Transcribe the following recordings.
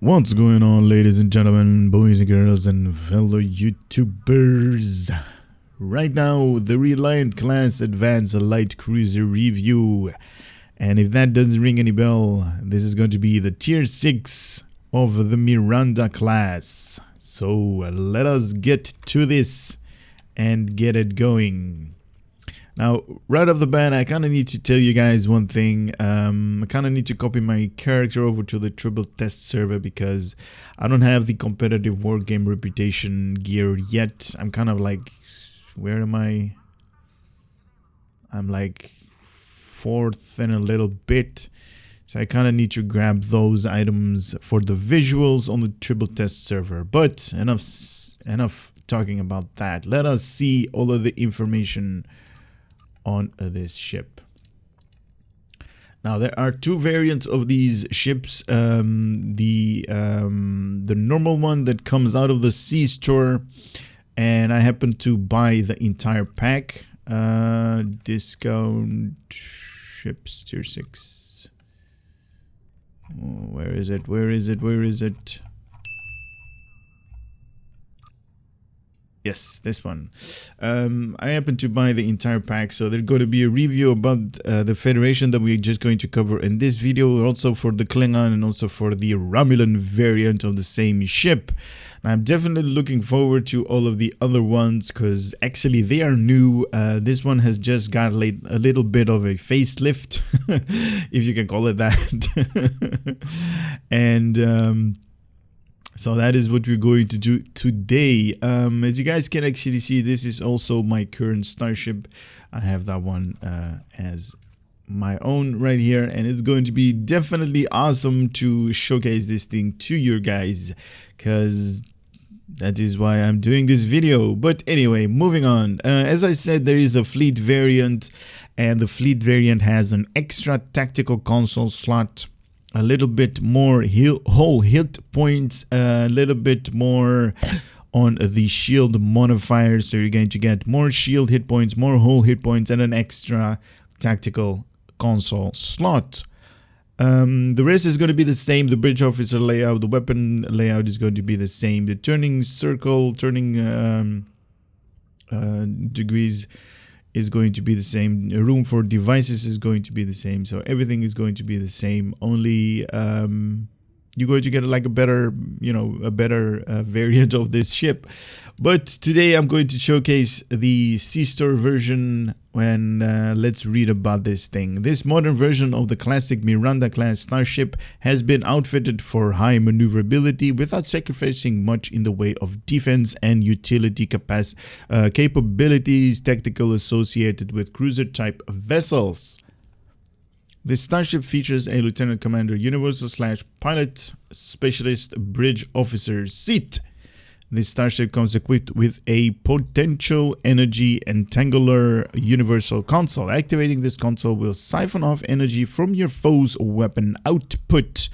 What's going on, ladies and gentlemen, boys and girls, and fellow YouTubers? Right now, the Reliant-class Advanced Light Cruiser review. And if that doesn't ring any bell, this is going to be the Tier 6 of the Miranda class. So let us get to this and get it going. Now, right off the bat, I kind of need to tell you guys one thing. I kind of need to copy my character over to the triple test server because I don't have the competitive wargame reputation gear yet. I'm kind of like, where am I? I'm like 4th and a little bit. So I kind of need to grab those items for the visuals on the triple test server. But enough talking about that. Let us see all of the information on this ship. Now there are two variants of these ships. The normal one that comes out of the C store, and I happen to buy the entire pack. Discount ships tier 6. Oh, where is it? Where is it? Where is it? Yes, this one. I happen to buy the entire pack, so there's going to be a review about the Federation that we're just going to cover in this video, also for the Klingon and also for the Romulan variant of the same ship. And I'm definitely looking forward to all of the other ones because actually they are new. This one has just got a little bit of a facelift, if you can call it that. And so that is what we're going to do today. As you guys can actually see, this is also my current Starship. I have that one as my own right here, and it's going to be definitely awesome to showcase this thing to you guys, because that is why I'm doing this video. But anyway, moving on. As I said, there is a fleet variant, and the fleet variant has an extra tactical console slot, a little bit more whole hit points, a little bit more on the shield modifier, so you're going to get more shield hit points, more whole hit points, and an extra tactical console slot. The rest is going to be the same. The bridge officer layout, the weapon layout is going to be the same. The turning circle, turning degrees is going to be the same. Room for devices is going to be the same. So everything is going to be the same. Only you're going to get like a better, variant of this ship. But today I'm going to showcase the C-Store version, and let's read about this thing. This modern version of the classic Miranda-class Starship has been outfitted for high maneuverability without sacrificing much in the way of defense and utility capabilities tactical associated with cruiser-type vessels. This Starship features a Lieutenant Commander Universal/Pilot Specialist Bridge Officer seat. This Starship comes equipped with a potential Energy Entangler Universal Console. Activating this console will siphon off energy from your foe's weapon output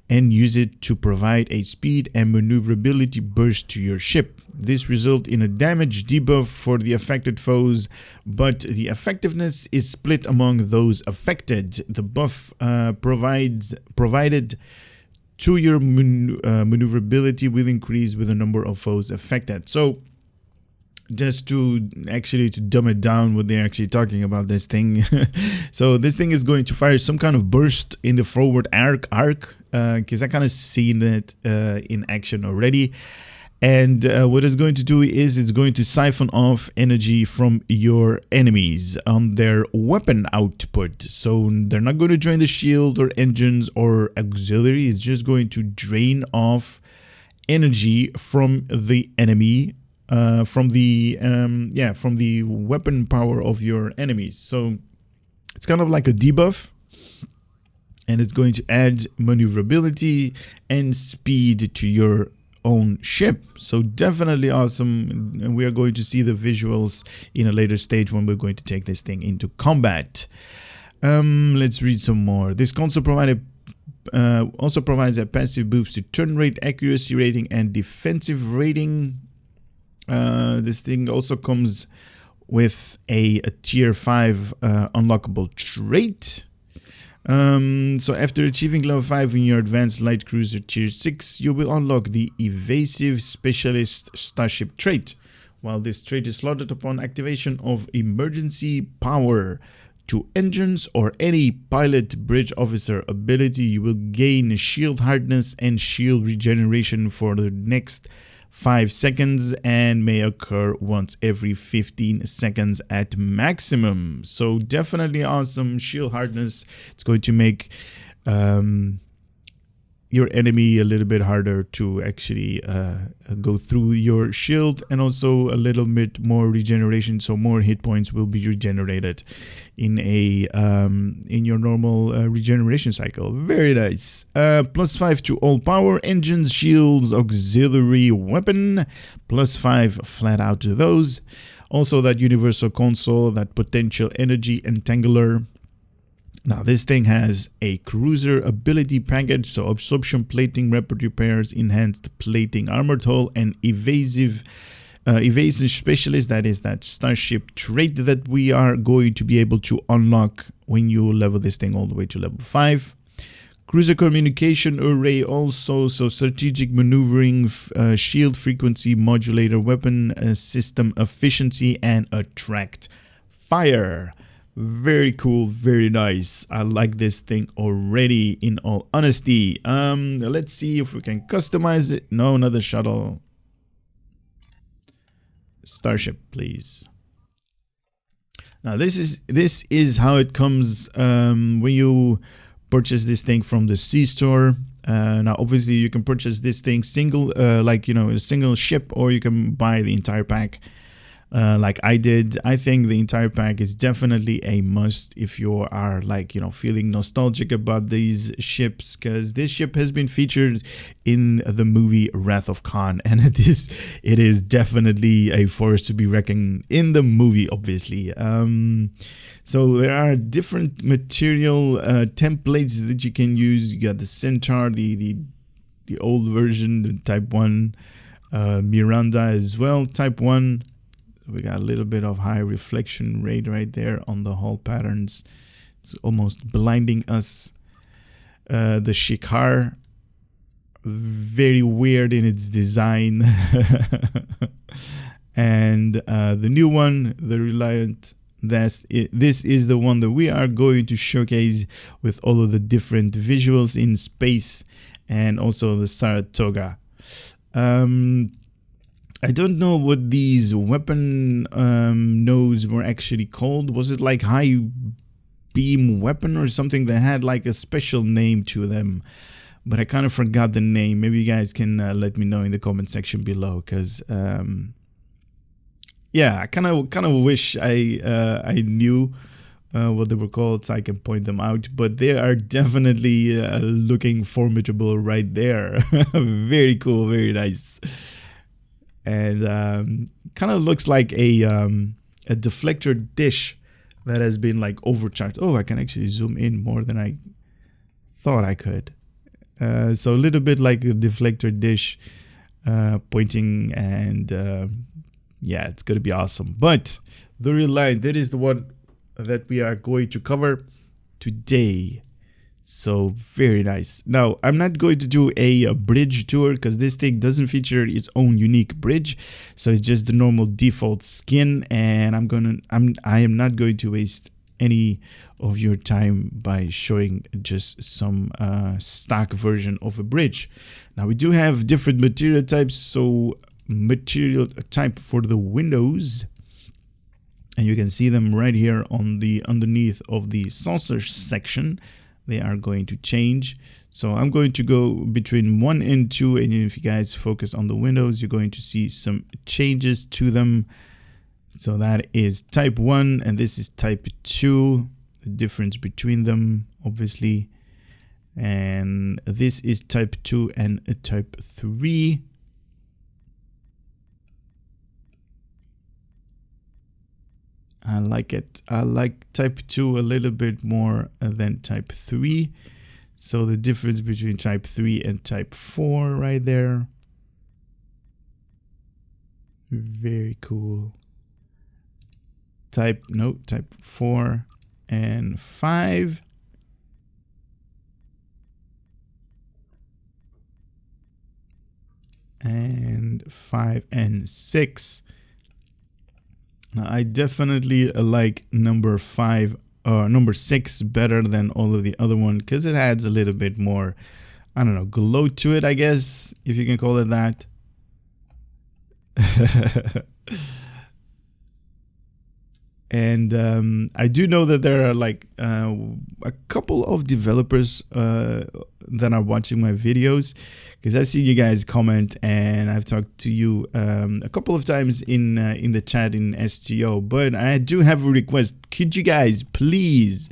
and use it to provide a speed and maneuverability burst to your ship. This results in a damage debuff for the affected foes, but the effectiveness is split among those affected. The buff provided to your maneuverability will increase with the number of foes affected. So just to dumb it down, what they're actually talking about this thing. So this thing is going to fire some kind of burst in the forward arc, because I kind of seen it in action already. And what it's going to do is it's going to siphon off energy from your enemies on their weapon output. So they're not going to drain the shield or engines or auxiliary. It's just going to drain off energy from the enemy, from the weapon power of your enemies. So it's kind of like a debuff, and it's going to add maneuverability and speed to your own ship. So definitely awesome, and we are going to see the visuals in a later stage when we're going to take this thing into combat. Let's read some more. This console also provides a passive boost to turn rate, accuracy rating, and defensive rating. This thing also comes with a tier 5 unlockable trait. So after achieving level 5 in your Advanced Light Cruiser Tier 6, you will unlock the Evasion Specialist Starship Trait. While this trait is slotted upon activation of emergency power to engines or any pilot bridge officer ability, you will gain shield hardness and shield regeneration for the next 5 seconds and may occur once every 15 seconds at maximum. So definitely awesome shield hardness. It's going to make your enemy a little bit harder to actually go through your shield, and also a little bit more regeneration, so more hit points will be regenerated in a in your normal regeneration cycle. Very nice. +5 to all power, engines, shields, auxiliary weapon, +5 flat out to those. Also that universal console, that potential energy entangler. Now this thing has a cruiser ability package, so absorption plating, rapid repairs, enhanced plating, armored hull, and evasion specialist. That is that Starship Trait that we are going to be able to unlock when you level this thing all the way to level 5. Cruiser communication array also, so strategic maneuvering, shield frequency modulator, weapon system efficiency, and attract fire. Very cool, very nice. I like this thing already, in all honesty. Let's see if we can customize it. No, another shuttle. Starship, please. Now this is how it comes when you purchase this thing from the C-store. Now obviously you can purchase this thing single, like, you know, a single ship, or you can buy the entire pack. Like I did. I think the entire pack is definitely a must if you are, like, you know, feeling nostalgic about these ships, because this ship has been featured in the movie Wrath of Khan, and it is definitely a force to be reckoned in the movie, obviously. So there are different material templates that you can use. You got the Centaur, the old version, the Type 1, Miranda as well, Type 1. We got a little bit of high reflection rate right there on the hull patterns. It's almost blinding us. The Shikar, very weird in its design. And the new one, the Reliant, this is the one that we are going to showcase with all of the different visuals in space, and also the Saratoga. I don't know what these weapon nodes were actually called. Was it like high beam weapon or something that had like a special name to them? But I kind of forgot the name. Maybe you guys can let me know in the comment section below, because yeah, I kind of wish I knew what they were called so I can point them out. But they are definitely looking formidable right there. Very cool, very nice. And kind of looks like a deflector dish that has been like overcharged. Oh, I can actually zoom in more than I thought I could. So a little bit like a deflector dish pointing, and yeah, it's gonna be awesome. But the Reliant, that is the one that we are going to cover today. So very nice. Now I'm not going to do a bridge tour, because this thing doesn't feature its own unique bridge, so it's just the normal default skin, and I am not going to waste any of your time by showing just some stock version of a bridge. Now we do have different material types, so material type for the windows, and you can see them right here on the underneath of the saucer section. They are going to change. So I'm going to go between 1 and 2, and if you guys focus on the windows, you're going to see some changes to them. So that is Type 1 and this is Type 2. The difference between them, obviously. And this is Type 2 and a Type 3. I like it. I like Type 2 a little bit more than Type 3. So the difference between Type 3 and Type 4 right there. Very cool. Type 4 and 5. and 5 and 6. Now, I definitely like number 5 or number 6 better than all of the other one because it adds a little bit more, I don't know, glow to it, I guess, if you can call it that. And I do know that there are like a couple of developers that are watching my videos, because I've seen you guys comment and I've talked to you a couple of times in the chat in STO. But I do have a request. Could you guys please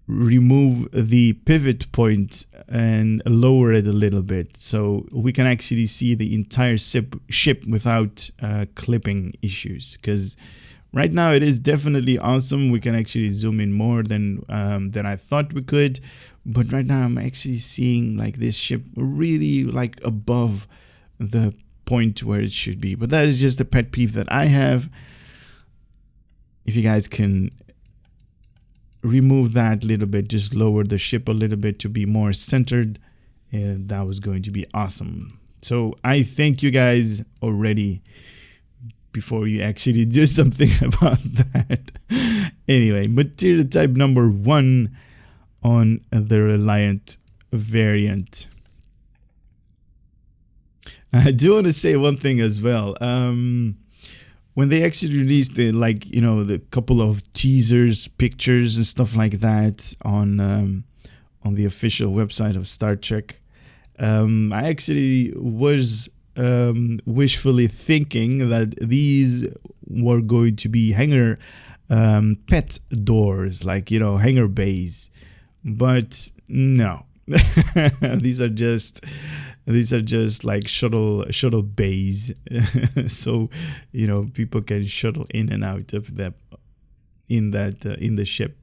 remove the pivot point and lower it a little bit so we can actually see the entire ship without clipping issues? Because right now it is definitely awesome. We can actually zoom in more than I thought we could, but right now I'm actually seeing like this ship really like above the point where it should be. But that is just a pet peeve that I have. If you guys can remove that little bit, just lower the ship a little bit to be more centered, and that was going to be awesome. So I thank you guys already before you actually do something about that. Anyway, material type number 1 on the Reliant variant. I do want to say one thing as well. When they actually released the, like, you know, the couple of teasers, pictures and stuff like that on the official website of Star Trek, I actually was wishfully thinking that these were going to be hangar pet doors, like, you know, hangar bays, but no. These are just like shuttle bays. So, you know, people can shuttle in and out of them in the ship.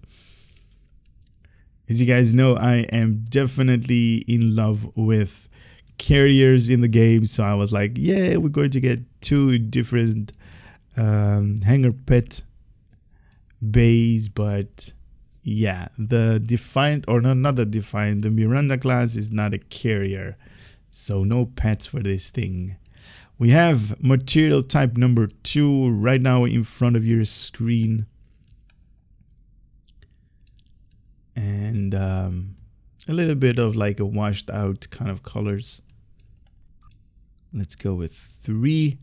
As you guys know, I am definitely in love with carriers in the game, so I was like, yeah, we're going to get 2 different hangar pet bays. But yeah, the Defiant, or not the Defiant, the Miranda class is not a carrier, so no pets for this thing. We have material type number 2 right now in front of your screen, and a little bit of like a washed out kind of colors. Let's go with 3.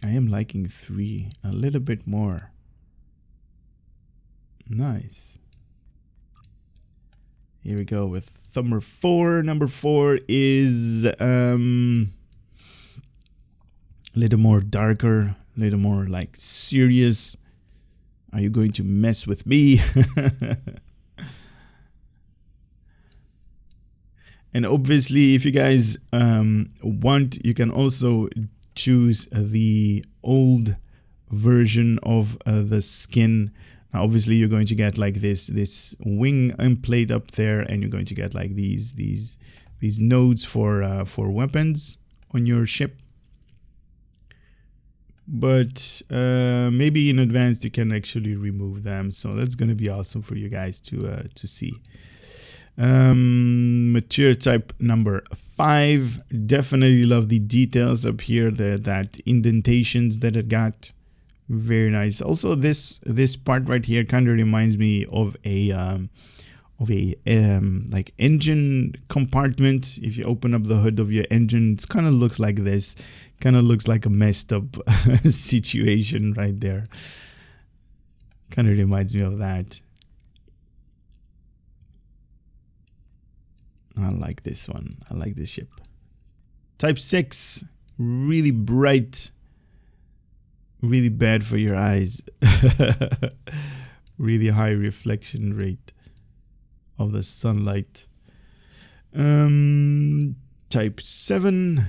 I am liking 3 a little bit more. Nice. Here we go with number 4. Number 4 is a little more darker, a little more like serious. Are you going to mess with me? And obviously, if you guys want, you can also choose the old version of the skin. Now, obviously, you're going to get like this wing plate up there, and you're going to get like these nodes for weapons on your ship. But maybe in advance you can actually remove them, so that's going to be awesome for you guys to see. Material type number 5. Definitely love the details up here, that indentations that it got. Very nice. Also, this part right here kind of reminds me of a like engine compartment. If you open up the hood of your engine, it kind of looks like this. Kind of looks like a messed up situation right there. Kind of reminds me of that. I like this one. I like this ship. Type 6, really bright, really bad for your eyes. Really high reflection rate of the sunlight. Type 7.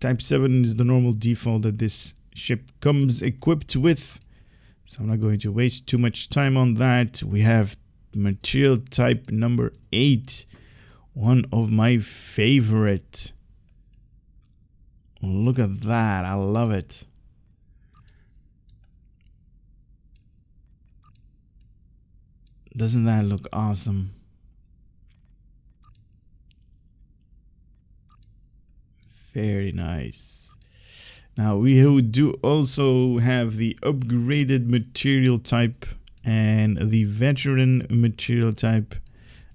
Type 7 is the normal default that this ship comes equipped with, so I'm not going to waste too much time on that. We have material type number 8. One of my favorite. Look at that. I love it. Doesn't that look awesome? Very nice. Now we do also have the upgraded material type and the veteran material type,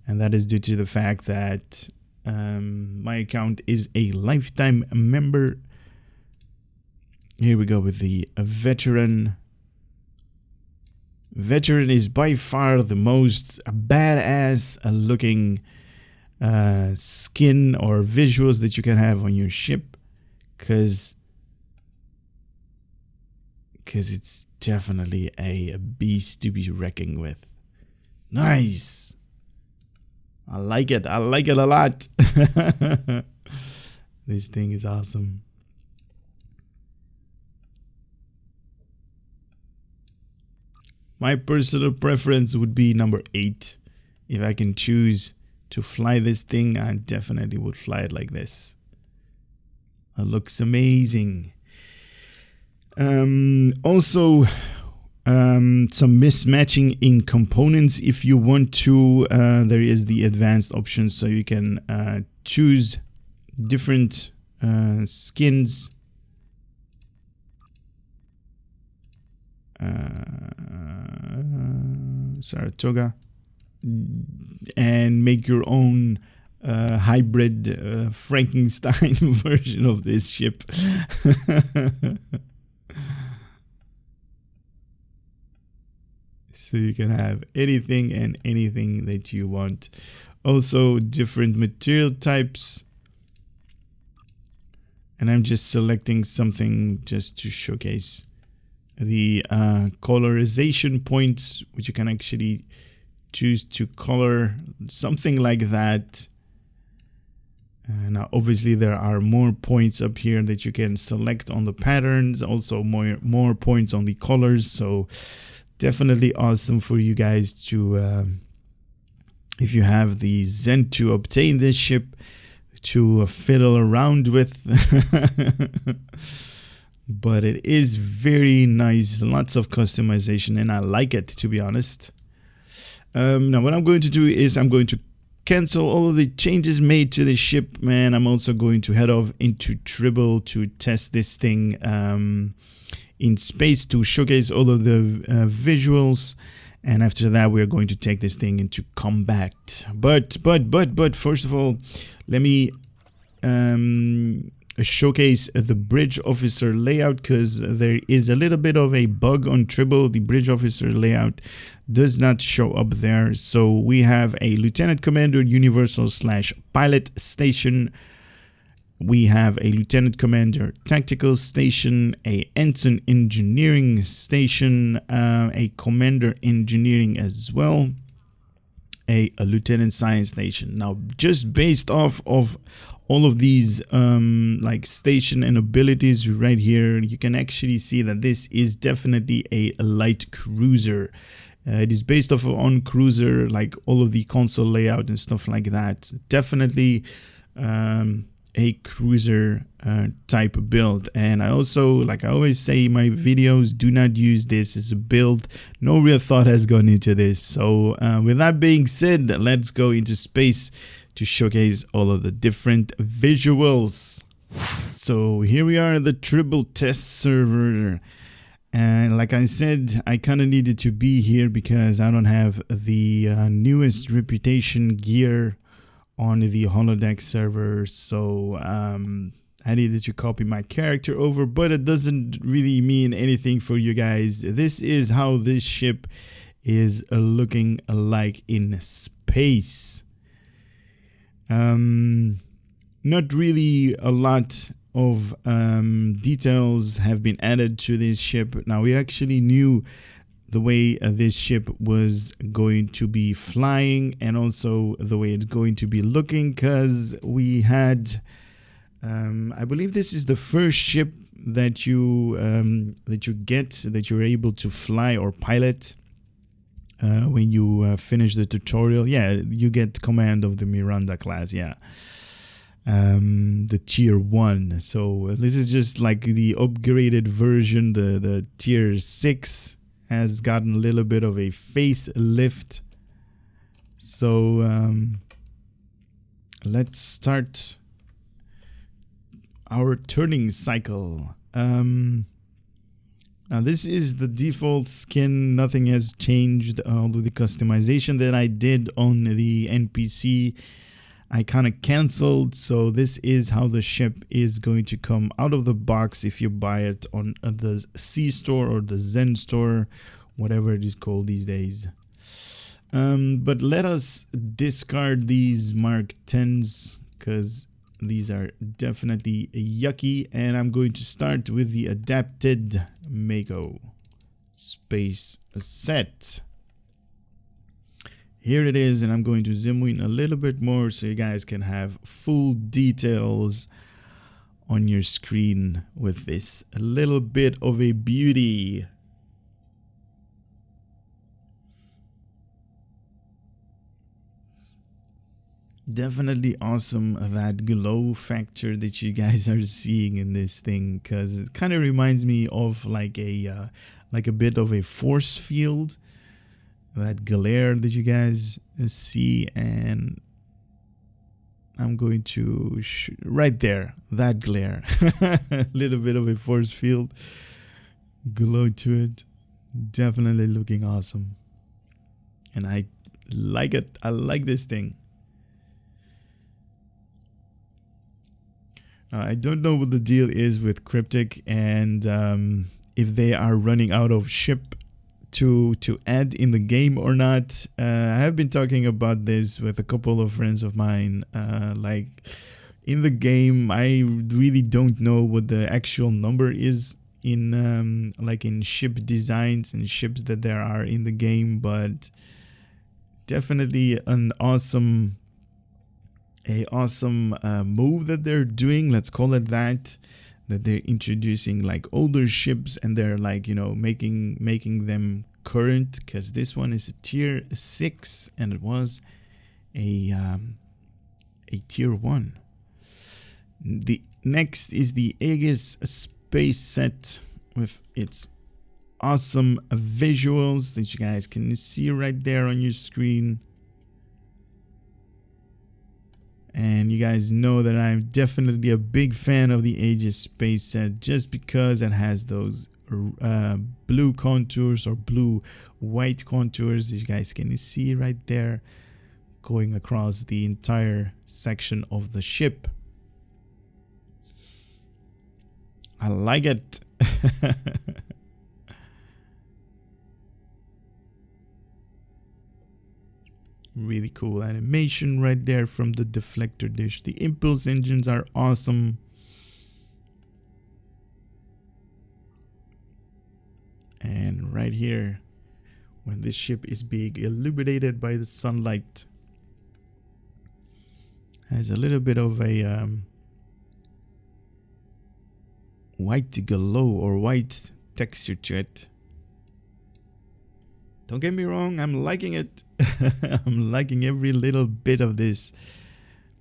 and that is due to the fact that my account is a lifetime member. Here we go with the veteran. Veteran is by far the most badass looking skin or visuals that you can have on your ship, because it's definitely a beast to be reckoning with. Nice. I like it. I like it a lot. This thing is awesome. My personal preference would be number 8. If I can choose to fly this thing, I definitely would fly it like this. It looks amazing. Also, some mismatching in components if you want to. There is the advanced option, so you can choose different skins. Saratoga, and make your own hybrid Frankenstein version of this ship. So you can have anything and anything that you want. Also different material types, and I'm just selecting something just to showcase the colorization points, which you can actually choose to color something like that. Now obviously there are more points up here that you can select on the patterns, also more points on the colors. So definitely awesome for you guys to if you have the Zen to obtain this ship, to fiddle around with. But it is very nice, lots of customization, and I like it, to be honest. Now what I'm going to do is I'm going to cancel all of the changes made to the ship, man. I'm also going to head off into Tribble to test this thing in space, to showcase all of the visuals, and after that we're going to take this thing into combat. But first of all, let me showcase the bridge officer layout, because there is a little bit of a bug on Tribble. The bridge officer layout does not show up there. So we have a lieutenant commander universal / pilot station. We have a lieutenant commander tactical station, a ensign engineering station, a commander engineering as well, a lieutenant science station. Now just based off of all of these like station and abilities right here, you can actually see that this is definitely a light cruiser. It is based off on cruiser, like all of the console layout and stuff like that. Definitely a cruiser type build. And I also, like I always say in my videos, do not use this as a build. No real thought has gone into this. So with that being said, let's go into space to showcase all of the different visuals. So here we are at the Tribble test server, and like I said, I kind of needed to be here because I don't have the newest reputation gear on the holodeck server. So I needed to copy my character over, but it doesn't really mean anything for you guys. This is how this ship is looking like in space. Not really a lot of details have been added to this ship. Now we actually knew the way this ship was going to be flying, and also the way it's going to be looking, because we had I believe this is the first ship that you're able to fly or pilot. When you finish the tutorial, yeah, you get command of the Miranda class, yeah, the tier 1. So this is just like the upgraded version. The tier 6 has gotten a little bit of a facelift. So let's start our turning cycle. Now this is the default skin, nothing has changed, although the customization that I did on the NPC I kind of canceled. So this is how the ship is going to come out of the box if you buy it on the C store or the Zen store, whatever it is called these days. But let us discard these Mark 10s because these are definitely yucky, and I'm going to start with the adapted Mako space set. Here it is, and I'm going to zoom in a little bit more so you guys can have full details on your screen with this a little bit of a beauty. Definitely awesome, that glow factor that you guys are seeing in this thing, because it kind of reminds me of like a bit of a force field, that glare that you guys see. And I'm going to right there, that glare, a little bit of a force field glow to it, definitely looking awesome, and I like it. I like this thing. I don't know what the deal is with Cryptic, and if they are running out of ship to add in the game or not. I have been talking about this with a couple of friends of mine. Like in the game, I really don't know what the actual number is in like in ship designs and ships that there are in the game, but definitely an awesome move that they're doing, let's call it that they're introducing like older ships, and they're like, you know, making them current, because this one is a tier 6 and it was a tier 1. The next is the Aegis space set with its awesome visuals that you guys can see right there on your screen. And you guys know that I'm definitely a big fan of the Aegis space set, just because it has those blue contours or blue-white contours that you guys can see right there going across the entire section of the ship. I like it. Really cool animation right there from the deflector dish. The impulse engines are awesome. And right here, when this ship is being illuminated by the sunlight, has a little bit of a white glow or white texture to it. Don't get me wrong, I'm liking it. I'm liking every little bit of this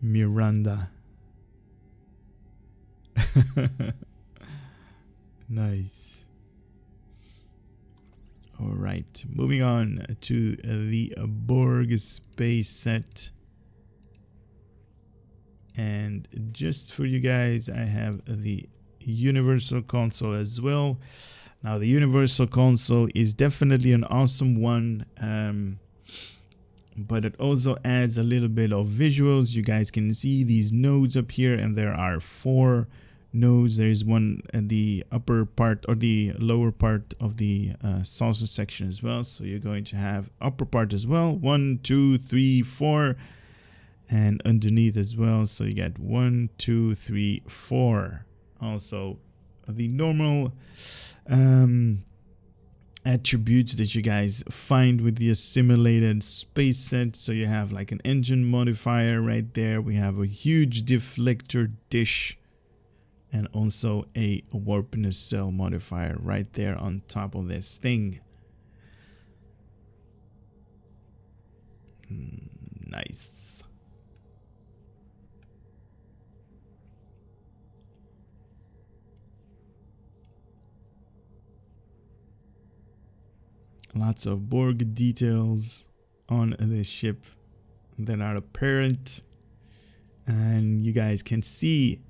Miranda. Nice. All right, moving on to the Borg space set. And just for you guys, I have the Universal Console as well. Now, the Universal Console is definitely an awesome one, but it also adds a little bit of visuals. You guys can see these nodes up here, and there are 4 nodes. There is one at the upper part or the lower part of the saucer section as well. So you're going to have upper part as well, 1, 2, 3, 4, and underneath as well. So you get 1, 2, 3, 4. Also, the normal attributes that you guys find with the assimilated space set. So you have like an engine modifier right there. We have a huge deflector dish, and also a warp nacelle modifier right there on top of this thing. Nice. Lots of Borg details on this ship. that are apparent, and you guys can see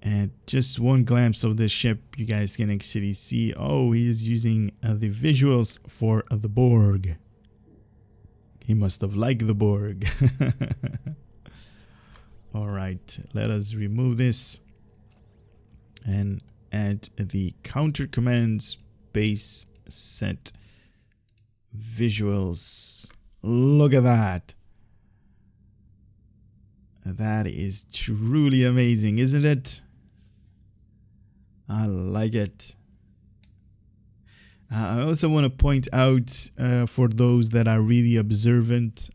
at just one glance of the ship, you guys can actually see, oh, he is using the visuals for the Borg. He must have liked the Borg. All right, let us remove this and add the counter command space set visuals. Look at that. That is truly amazing, isn't it? I like it. I also want to point out for those that are really observant,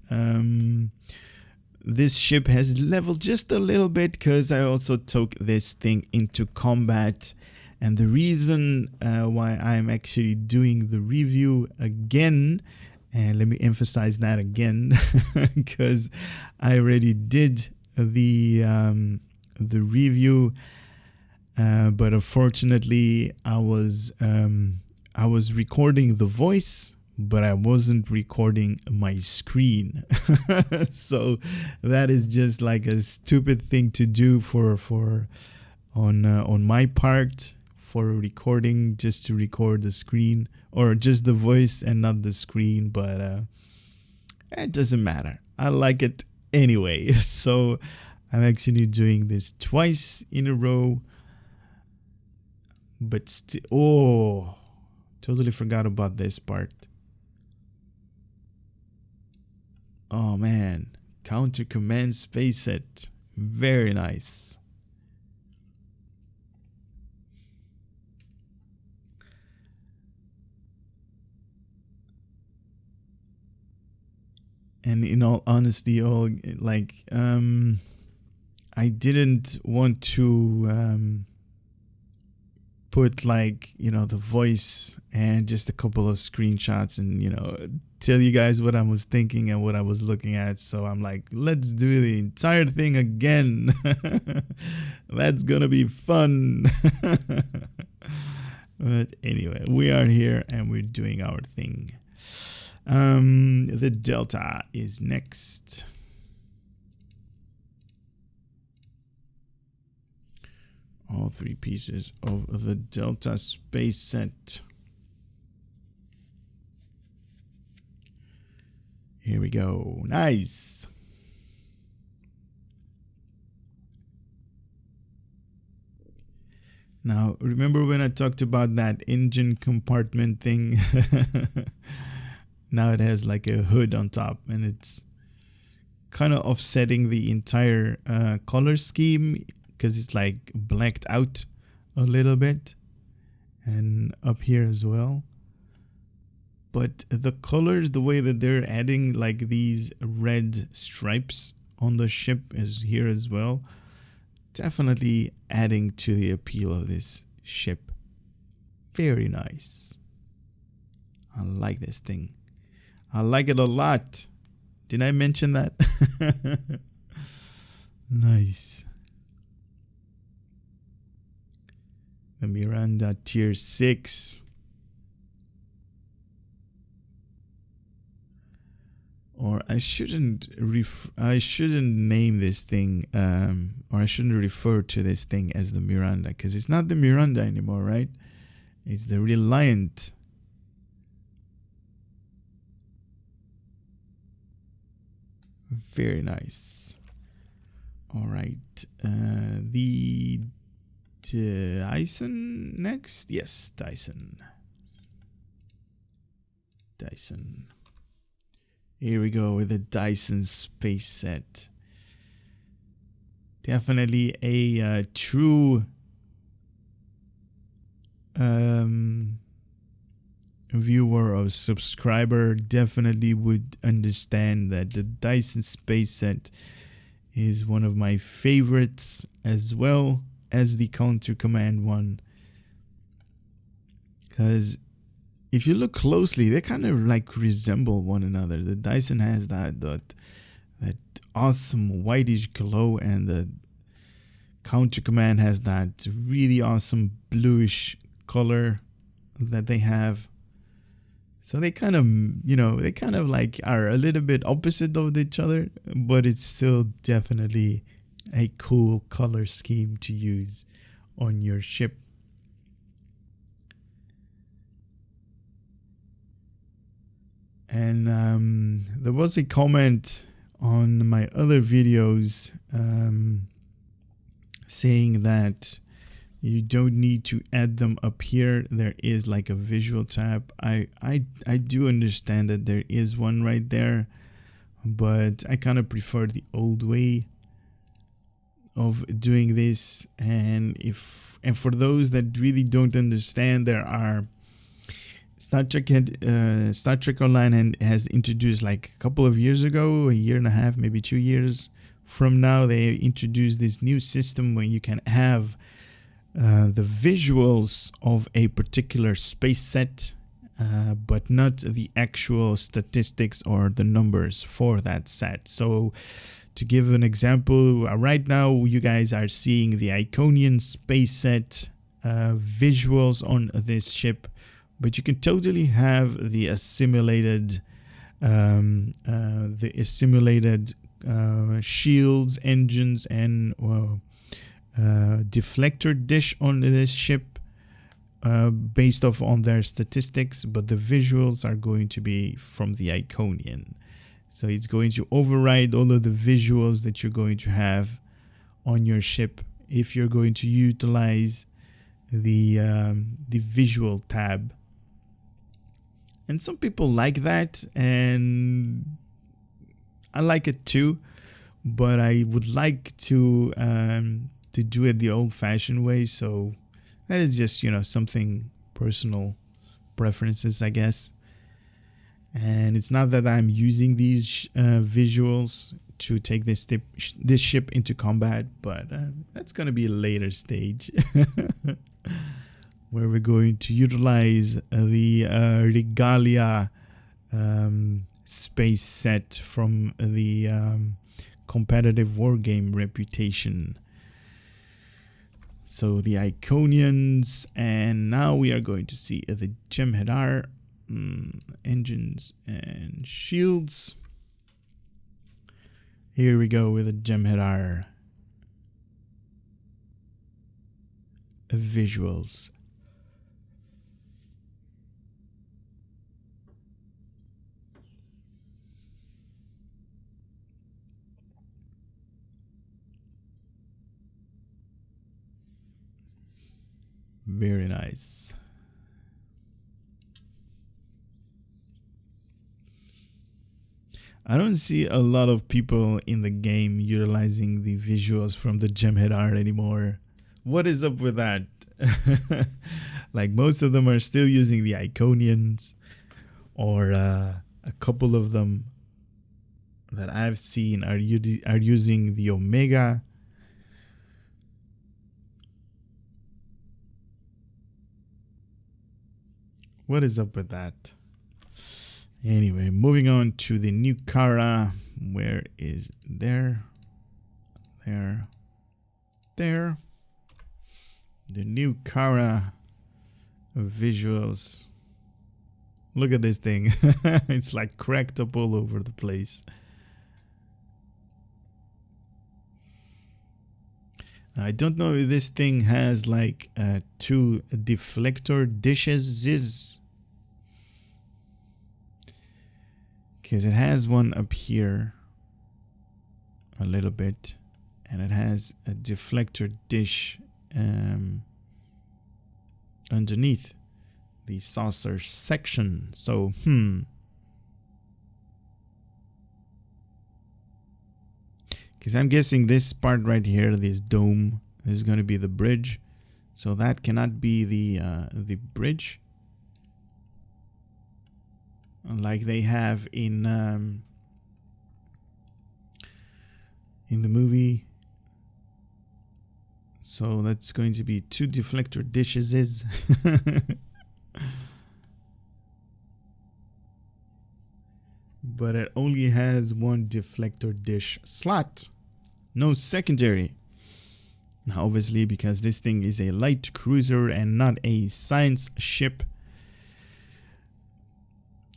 this ship has leveled just a little bit because I also took this thing into combat. And the reason why I'm actually doing the review again, and let me emphasize that again, because I already did the review, but unfortunately I was recording the voice, but I wasn't recording my screen. So that is just like a stupid thing to do on my part, for recording, just to record the screen or just the voice and not the screen. But it doesn't matter. I like it anyway. So I'm actually doing this twice in a row. But still, oh, totally forgot about this part. Oh man, counter command space set, very nice. And in all honesty, I didn't want to put like, the voice and just a couple of screenshots and, tell you guys what I was thinking and what I was looking at. So I'm like, let's do the entire thing again. That's gonna be fun. But anyway, we are here and we're doing our thing. The Delta is next. All three pieces of the Delta space set. Here we go. Nice. Now, remember when I talked about that engine compartment thing? Now it has like a hood on top, and it's kind of offsetting the entire color scheme, because it's like blacked out a little bit, and up here as well. But the colors, the way that they're adding like these red stripes on the ship is here as well, definitely adding to the appeal of this ship. Very nice. I like this thing. I like it a lot. Did I mention that? Nice. The Miranda Tier 6. Or I shouldn't name this thing, or I shouldn't refer to this thing as the Miranda, because it's not the Miranda anymore, right? It's the Reliant. Very nice. All right, the Dyson next. Yes, Dyson. Here we go with the Dyson space set. Definitely a true viewer or subscriber definitely would understand that the Dyson space set is one of my favorites, as well as the counter command one, because if you look closely, they kind of like resemble one another. The Dyson has that awesome whitish glow, and the counter command has that really awesome bluish color that they have. So they kind of, they kind of like are a little bit opposite of each other, but it's still definitely a cool color scheme to use on your ship. And there was a comment on my other videos saying that you don't need to add them up here. There is like a visual tab. I do understand that there is one right there, but I kind of prefer the old way of doing this. And for those that really don't understand, there are Star Trek Online has introduced, like a couple of years ago, a year and a half, maybe 2 years from now, they introduced this new system where you can have the visuals of a particular space set, but not the actual statistics or the numbers for that set. So to give an example, right now you guys are seeing the Iconian space set visuals on this ship, but you can totally have the assimilated shields, engines, and deflector dish on this ship based off on their statistics, but the visuals are going to be from the Iconian. So it's going to override all of the visuals that you're going to have on your ship if you're going to utilize the visual tab. And some people like that, and I like it too, but I would like to do it the old-fashioned way. So that is just, something personal preferences, I guess. And it's not that I'm using these visuals to take this ship into combat, but that's going to be a later stage where we're going to utilize the Regalia space set from the competitive wargame Reputation. So the Iconians, and now we are going to see the Jem'Hadar engines and shields. Here we go with the Jem'Hadar visuals. Very nice. I don't see a lot of people in the game utilizing the visuals from the Jem'Hadar anymore. What is up with that? Like, most of them are still using the Iconians, or a couple of them that I've seen are using the Omega. What is up with that? Anyway, moving on to the new Kara. Where is there? The new Kara visuals. Look at this thing. It's like cracked up all over the place. I don't know if this thing has like 2 deflector dishes, because it has one up here a little bit, and it has a deflector dish underneath the saucer section. So because I'm guessing this part right here, this dome, is going to be the bridge. So that cannot be the bridge, like they have in the movie. So that's going to be 2 deflector dishes. But it only has 1 deflector dish slot, no secondary. Now, obviously, because this thing is a light cruiser and not a science ship,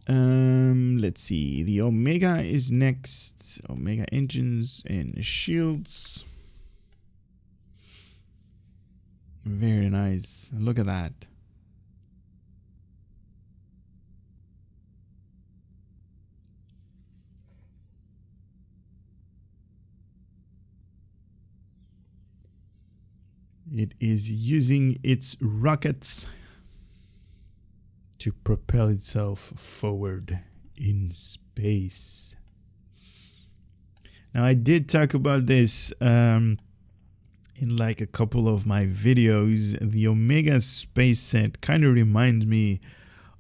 Let's see. The Omega is next. Omega engines and shields. Very nice. Look at that. It is using its rockets to propel itself forward in space. Now, I did talk about this in like a couple of my videos. The Omega space set kind of reminds me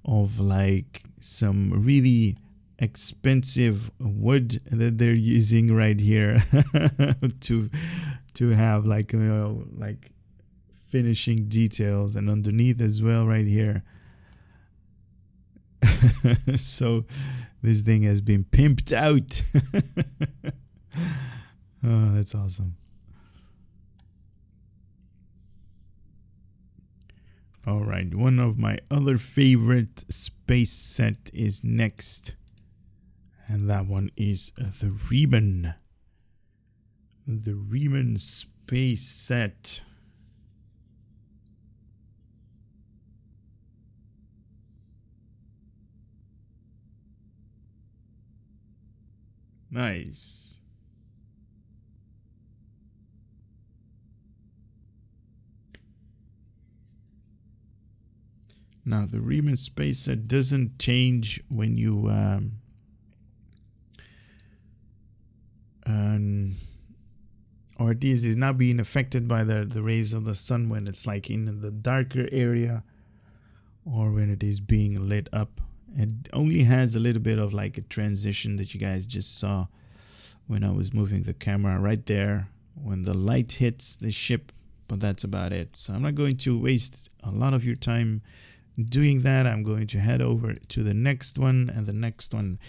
of like some really expensive wood that they're using right here to have like, you know, like finishing details, and underneath as well right here. So this thing has been pimped out. Oh, that's awesome. All right, one of my other favorite space set is next, and that one is the Riemann. The Riemann space set. Nice. Now the Riemann space set doesn't change when you or this is not being affected by the rays of the sun when it's like in the darker area or when it is being lit up. It only has a little bit of like a transition that you guys just saw when I was moving the camera right there when the light hits the ship, but that's about it. So I'm not going to waste a lot of your time doing that. I'm going to head over to the next one, and the next one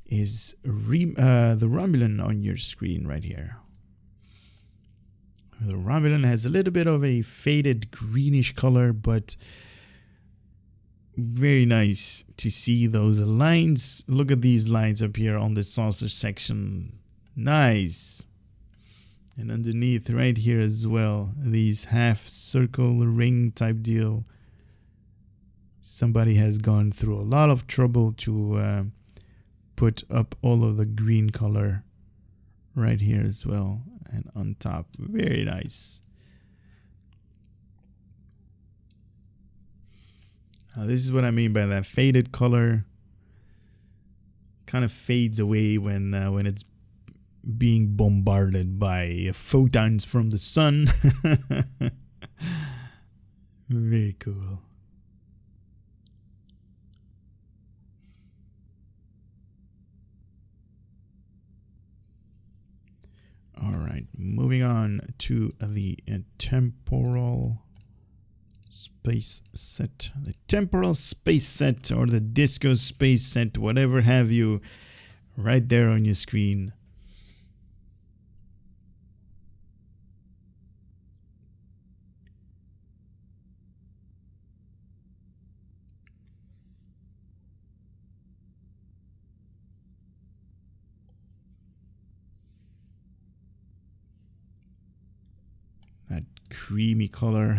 is the Romulan on your screen right here. The Romulan has a little bit of a faded greenish color, but very nice to see those lines. Look at these lines up here on the saucer section. Nice. And underneath right here as well, these half circle ring type deal. Somebody has gone through a lot of trouble to put up all of the green color right here as well, and on top. Very nice. Now, this is what I mean by that faded color. Kind of fades away when it's being bombarded by photons from the sun. Very cool. All right, moving on to the temporal space set. The temporal space set, or the disco space set, whatever have you, right there on your screen. That creamy color.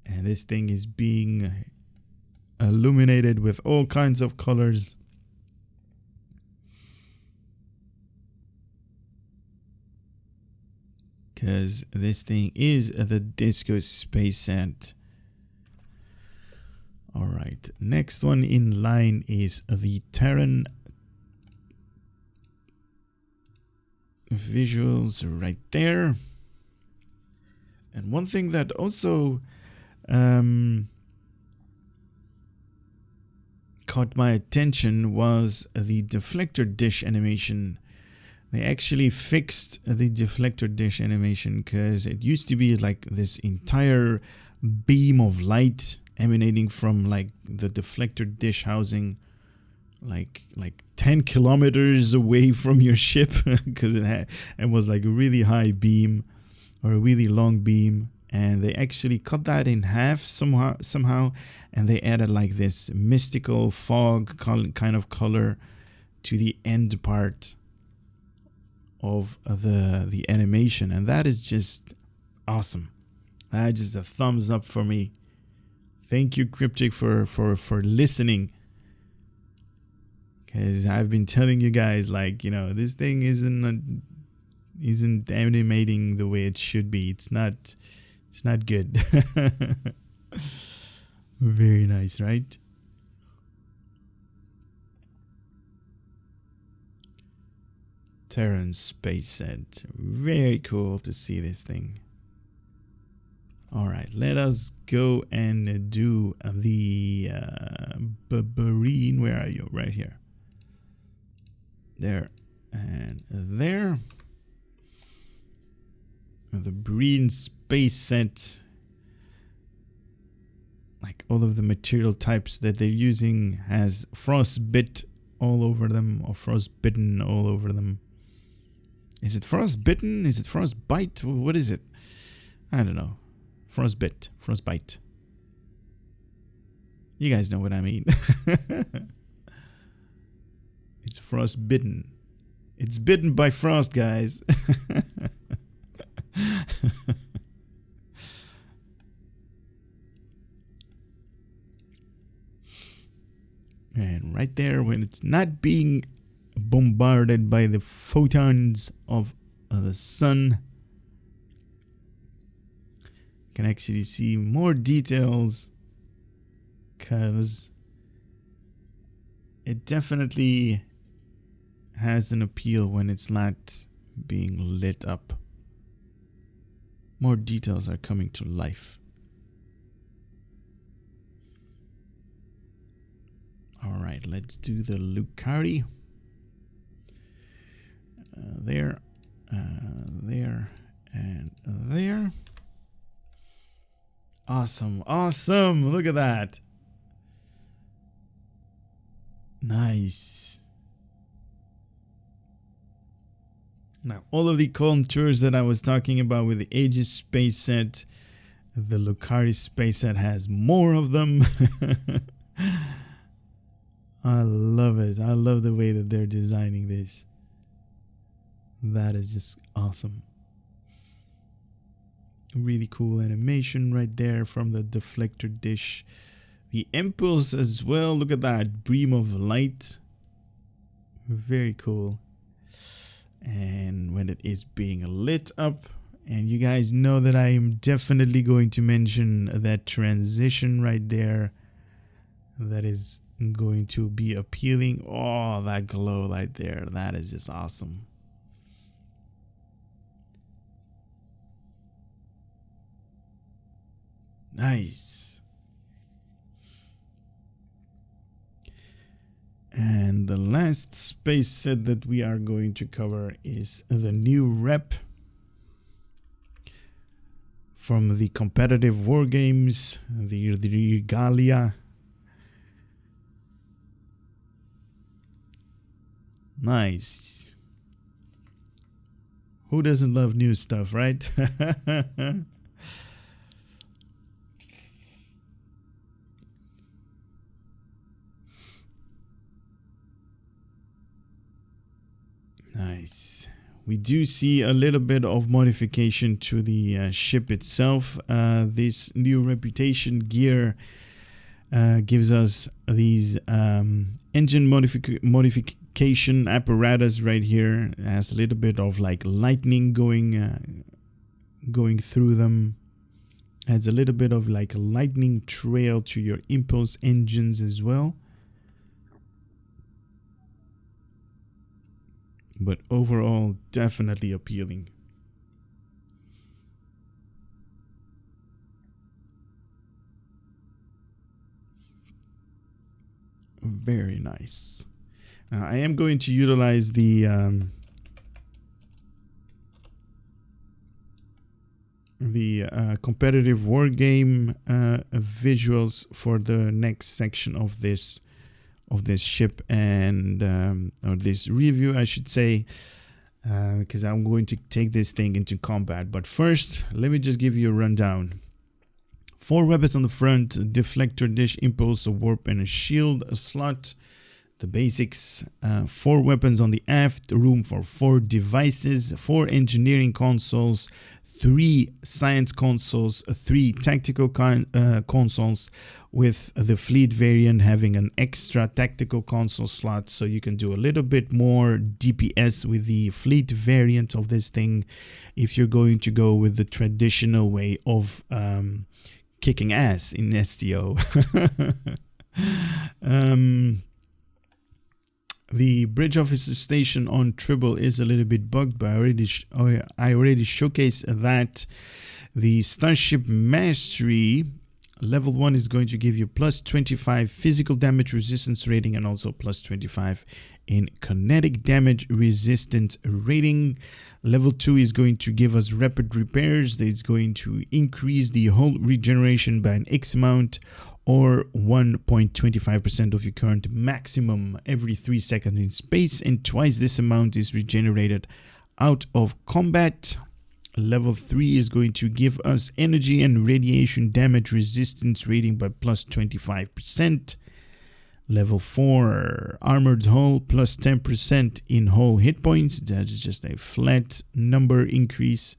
And this thing is being illuminated with all kinds of colors. Because this thing is the disco space set. All right, next one in line is the Terran. Visuals right there. And one thing that also caught my attention was the deflector dish animation. They actually fixed the deflector dish animation, because it used to be like this entire beam of light emanating from like the deflector dish housing, like 10 kilometers away from your ship, because it was like a really high beam or a really long beam. and they actually cut that in half somehow, and they added like this mystical fog kind of color to the end part of the animation, and that is just awesome. That's just a thumbs up for me. Thank you, Cryptic, for listening, because I've been telling you guys, like, you know, this thing isn't animating the way it should be. It's not good. Very nice, right? Terran space set. Very cool to see this thing. All right, let us go and do the Babarine. Where are you? Right here. There and there. The Breen space set. Like all of the material types that they're using has frostbit all over them, or frostbitten all over them. Is it frostbitten? Is it frostbite? What is it? I don't know. Frostbite. You guys know what I mean. It's frostbitten. It's bitten by frost, guys. And right there, when it's not being bombarded by the photons of the sun, you can actually see more details, because it definitely has an appeal when it's not being lit up. More details are coming to life. All right, let's do the Lucari. There, there, and there. Awesome, awesome. Look at that. Nice. Now, all of the contours that I was talking about with the Aegis space set, the Lucari space set has more of them. I love it. I love the way that they're designing this. That is just awesome. Really cool animation right there from the deflector dish. The impulse as well. Look at that beam of light. Very cool. And when it is being lit up, and you guys know that I am definitely going to mention that transition right there. That is going to be appealing. Oh, that glow right there. That is just awesome. Nice. And the last space set that we are going to cover is the new rep from the competitive war games, the Regalia. Nice. Who doesn't love new stuff, right? Nice. We do see a little bit of modification to the ship itself. This new reputation gear gives us these engine modification apparatus right here. It has a little bit of like lightning going through them. Adds a little bit of like a lightning trail to your impulse engines as well. But overall, definitely appealing. Very nice. Now, I am going to utilize the competitive war game visuals for the next section of this ship and or this review, I should say. because I'm going to take this thing into combat. But first, let me just give you a rundown. 4 weapons on the front: a deflector, dish, impulse, a warp, and a shield, a slot. The basics. 4 weapons on the aft, room for 4 devices, 4 engineering consoles, 3 science consoles, 3 tactical consoles, with the fleet variant having an extra tactical console slot, so you can do a little bit more DPS with the fleet variant of this thing if you're going to go with the traditional way of kicking ass in STO. The bridge officer station on Tribble is a little bit bugged, but I already showcased that. The Starship Mastery level 1 is going to give you plus 25 physical damage resistance rating and also plus 25 in kinetic damage resistant rating. Level 2 is going to give us rapid repairs. It's going to increase the hull regeneration by an X amount, or 1.25% of your current maximum every 3 seconds in space, and twice this amount is regenerated out of combat. Level 3 is going to give us energy and radiation damage resistance rating by plus 25%. Level 4, armored hull, plus 10% in hull hit points. That is just a flat number increase.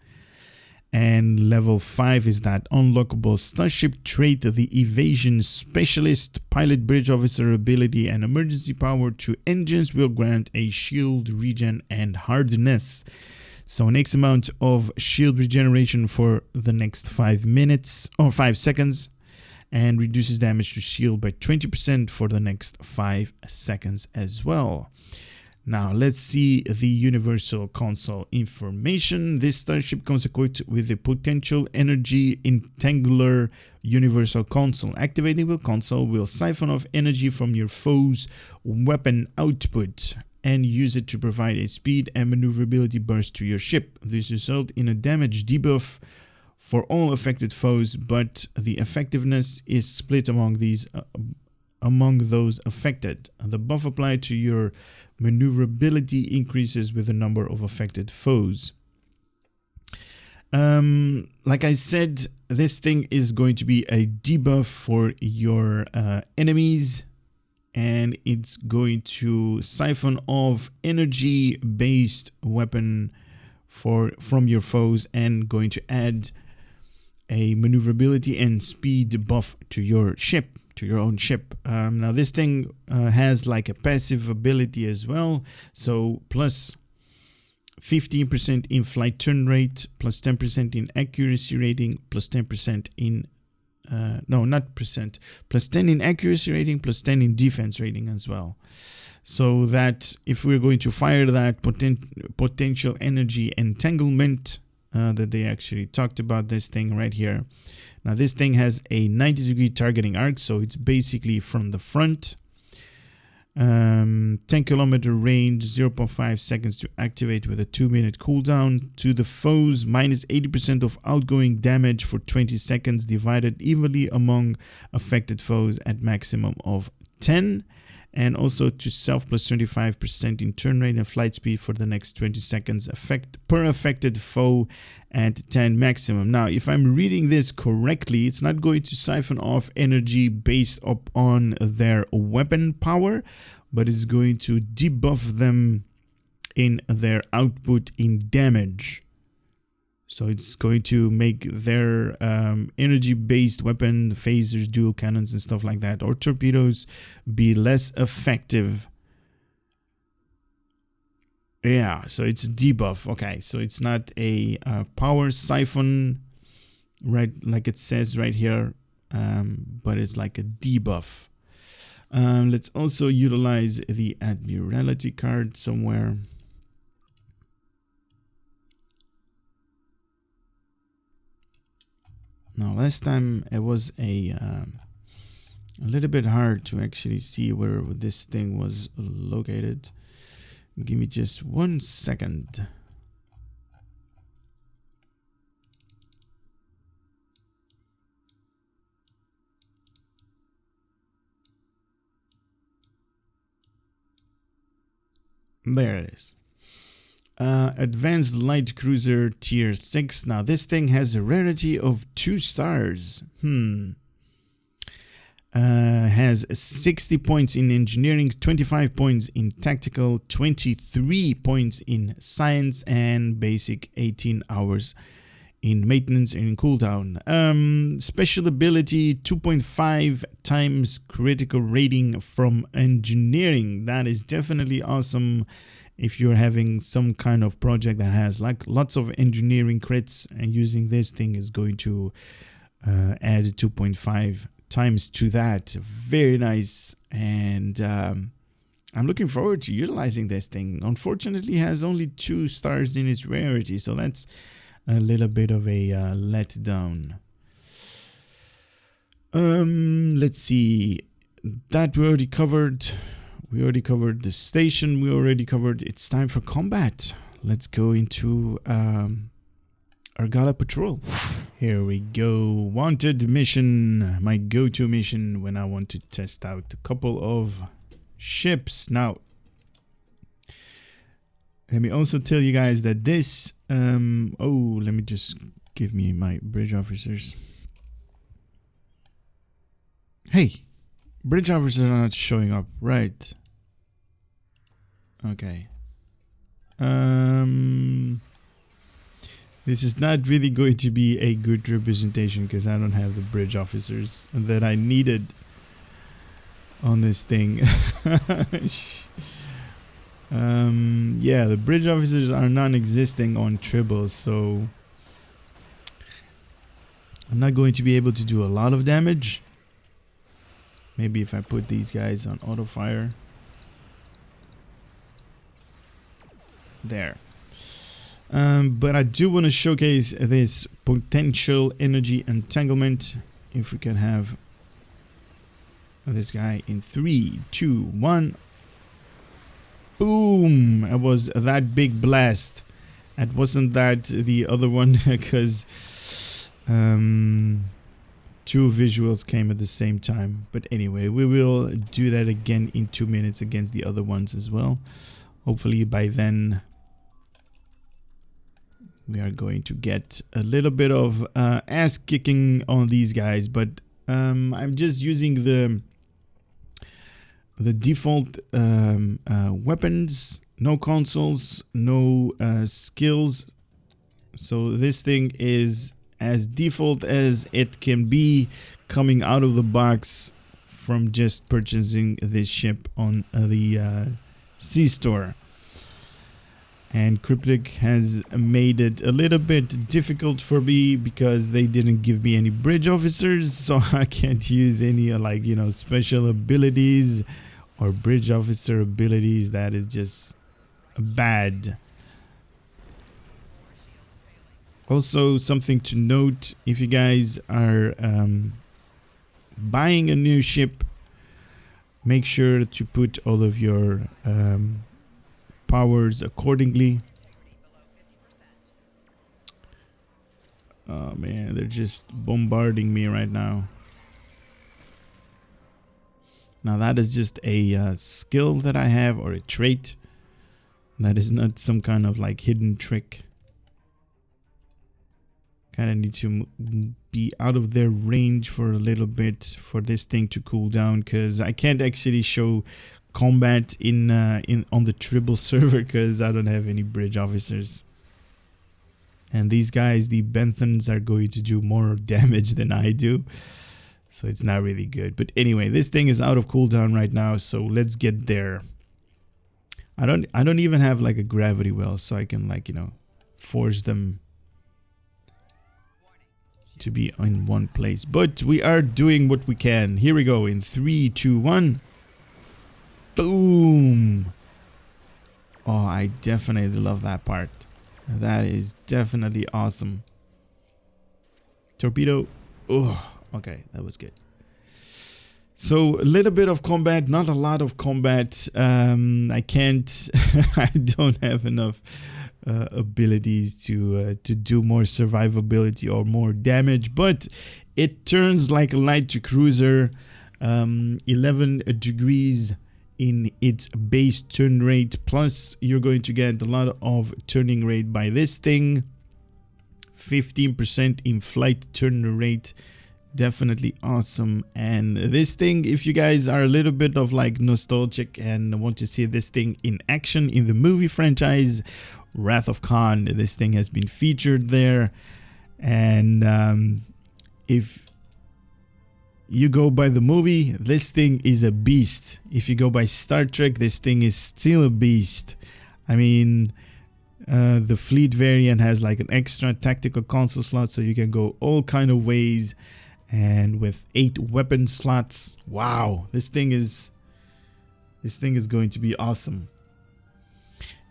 And level 5 is that unlockable Starship Trait, the Evasion Specialist. Pilot bridge officer ability and emergency power to engines will grant a shield regen and hardness. So an X amount of shield regeneration for the next 5 minutes or 5 seconds, and reduces damage to shield by 20% for the next 5 seconds as well. Now let's see the universal console information. This starship comes equipped with a potential Energy Entangler universal console. Activating the console will siphon off energy from your foe's weapon output and use it to provide a speed and maneuverability burst to your ship. This results in a damage debuff for all affected foes, but the effectiveness is split among those affected. The buff applied to your maneuverability increases with the number of affected foes. Like I said, this thing is going to be a debuff for your enemies, and it's going to siphon off energy-based weapon from your foes, and going to add a maneuverability and speed buff to your ship, to your own ship. Now this thing has like a passive ability as well, so plus 15% in flight turn rate, plus 10% in accuracy rating, plus 10% in plus 10 in accuracy rating, plus 10 in defense rating as well. So that if we're going to fire that potential energy entanglement that they actually talked about, this thing right here. Now this thing has a 90-degree targeting arc, so it's basically from the front. 10-kilometer range, 0.5 seconds to activate with a 2-minute cooldown. To the foes, minus 80% of outgoing damage for 20 seconds, divided evenly among affected foes at maximum of 10. And also to self, plus 25% in turn rate and flight speed for the next 20 seconds per affected foe at 10 maximum. Now, if I'm reading this correctly, it's not going to siphon off energy based upon their weapon power, but it's going to debuff them in their output in damage. So it's going to make their energy-based weapon, phasers, dual cannons, and stuff like that, or torpedoes, be less effective. Yeah, so it's a debuff. Okay, so it's not a power siphon, right, like it says right here, but it's like a debuff. Let's also utilize the Admiralty card somewhere. Now, last time it was a little bit hard to actually see where this thing was located. Give me just 1 second. There it is. Advanced Light Cruiser Tier 6. Now this thing has a rarity of 2 stars. Has 60 points in engineering, 25 points in tactical, 23 points in science, and basic 18 hours in maintenance and in cooldown. Special ability 2.5 times critical rating from engineering. That is definitely awesome if you're having some kind of project that has like lots of engineering crits, and using this thing is going to add 2.5 times to that. Very nice. And I'm looking forward to utilizing this thing. Unfortunately, it has only 2 stars in its rarity, so that's a little bit of a letdown. Let's see. That we already covered. We already covered the station. We already covered. It's time for combat. Let's go into our gala patrol. Here we go. Wanted mission. My go-to mission when I want to test out a couple of ships. Now, let me also tell you guys that this oh, let me just give me my bridge officers. Hey, bridge officers are not showing up, right? Okay. This is not really going to be a good representation because I don't have the bridge officers that I needed on this thing. Yeah, the bridge officers are non-existing on Tribble, so I'm not going to be able to do a lot of damage. Maybe if I put these guys on auto fire. There. But I do want to showcase this potential energy entanglement. If we can have this guy in 3, 2, 1. Boom! It was that big blast. It wasn't that the other one because 2 visuals came at the same time. But anyway, we will do that again in 2 minutes against the other ones as well. Hopefully by then we are going to get a little bit of ass kicking on these guys, but I'm just using the default weapons, no consoles, no skills. So this thing is as default as it can be, coming out of the box from just purchasing this ship on the C-Store. And Cryptic has made it a little bit difficult for me because they didn't give me any bridge officers, so I can't use any like, you know, special abilities or bridge officer abilities. That is just bad. Also, something to note, if you guys are buying a new ship, make sure to put all of your powers accordingly. Oh man, they're just bombarding me right now. Now that is just a skill that I have, or a trait. That is not some kind of like hidden trick. Kind of need to be out of their range for a little bit for this thing to cool down, because I can't actually show combat on the Tribble server because I don't have any bridge officers. And these guys, the Benthans, are going to do more damage than I do, so it's not really good. But anyway, this thing is out of cooldown right now, so let's get there. I don't even have like a gravity well, so I can, like, you know, force them to be in one place. But we are doing what we can. Here we go in 3, 2, 1. Boom! Oh, I definitely love that part. That is definitely awesome. Torpedo. Oh, okay, that was good. So a little bit of combat, not a lot of combat. I can't. I don't have enough abilities to do more survivability or more damage. But it turns like a light cruiser. 11 degrees in its base turn rate, plus you're going to get a lot of turning rate by this thing. 15% in flight turn rate, definitely awesome. And this thing, if you guys are a little bit of like nostalgic and want to see this thing in action in the movie franchise Wrath of Khan, this thing has been featured there. And if you go by the movie, this thing is a beast. If you go by Star Trek, this thing is still a beast. I mean, the fleet variant has like an extra tactical console slot, so you can go all kind of ways. And with 8 weapon slots, wow, this thing is going to be awesome.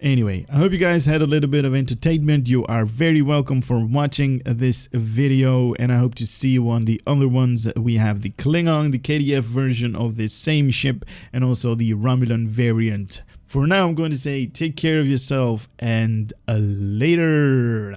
Anyway, I hope you guys had a little bit of entertainment. You are very welcome for watching this video, and I hope to see you on the other ones. We have the Klingon, the KDF version of this same ship, and also the Romulan variant. For now, I'm going to say take care of yourself, and later.